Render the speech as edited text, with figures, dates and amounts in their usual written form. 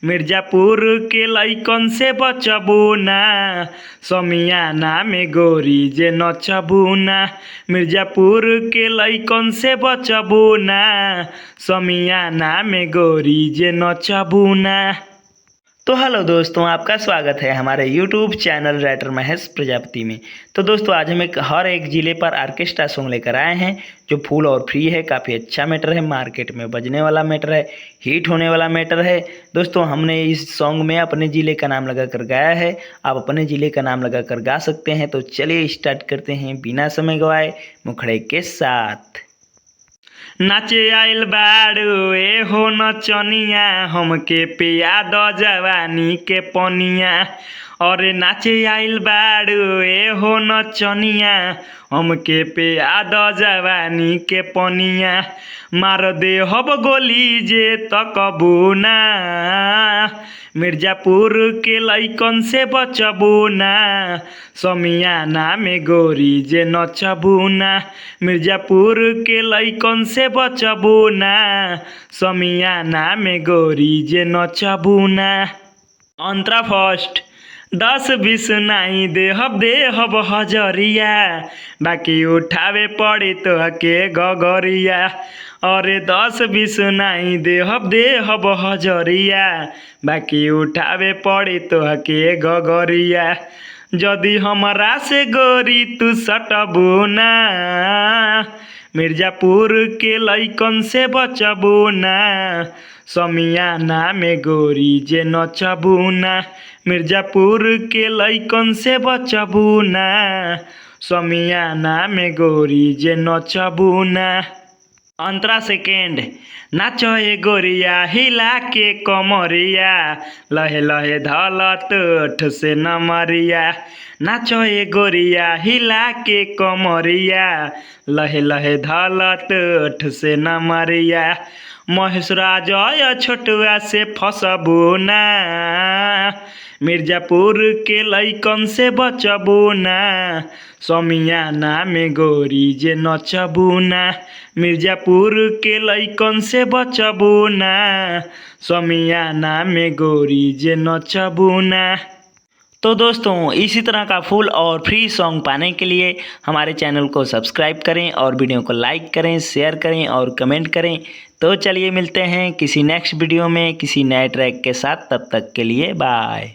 मिर्जापुर के लइकन से बचबू ना, समियाना में गोरी जे नचबू ना। मिर्जापुर के लइकन से बचबू ना, समियाना में गोरी जे नचबू ना। तो हेलो दोस्तों, आपका स्वागत है हमारे YouTube channel writer Mahesh Prajapati में। तो दोस्तों, आज हम हर एक ज़िले पर ऑर्केस्ट्रा सॉन्ग लेकर आए हैं जो फुल और फ्री है। काफ़ी अच्छा मैटर है, मार्केट में बजने वाला मैटर है, हिट होने वाला मैटर है। दोस्तों, हमने इस सॉन्ग में अपने ज़िले का नाम लगाकर गाया है। आप अपने ज़िले का नाम लगाकर गा सकते हैं। तो चलिए स्टार्ट करते हैं बिना समय गवाए मुखड़े के साथ। नाचे आइल बाड़ू ए हो नचनिया, हमके पिया द जवानी के पनिया। और नाचे आइल बाड़ू ए हो नचनिया, हमके पिया द जवानी के पनिया। मार दे हब गोली जे तकबू ना, मिर्जापुर के लइकन से बचबू ना। समियाना में गोरी जे नचबू ना, मिर्जापुर के लइकन से बचबू ना। समियाना में गोरी जे नचबू ना। अंतरा फर्स्ट 10-20 नहीं देहब हजरिया, बाकी उठावे पड़ी तो के गगरिया। अरे 10-20 नहीं देहब हजरिया, बाकी उठावे पड़ी तो के गगरिया। जदि हमरा से गोरी तू सटबू ना, मिर्जापुर के लइकन से बचबू ना। समियाना में गोरी जे नचबू ना, मिर्जापुर के लइकन से बचबू ना। समियाना में गोरी जे नचबू ना। अंतरा सेकेंड नाचो ए गोरिया हिला के कमरिया, लहे लहे धल तोठ से नमरिया। नाचो ए गोरिया हिला के कमरिया, लहे लहे धल तोठ से नमरिया। महेश राजा छोटुआ से फसबू ना, मिर्जापुर के लइकन से बचबू ना। समियाना में गोरी जे नचबू ना, मिर्जापुर के लइकन से बचबू ना। समियाना में गोरी जे नचबू ना। तो दोस्तों, इसी तरह का फुल और फ्री सॉन्ग पाने के लिए हमारे चैनल को सब्सक्राइब करें और वीडियो को लाइक करें, शेयर करें और कमेंट करें। तो चलिए मिलते हैं किसी नेक्स्ट वीडियो में किसी नए ट्रैक के साथ। तब तक के लिए बाय।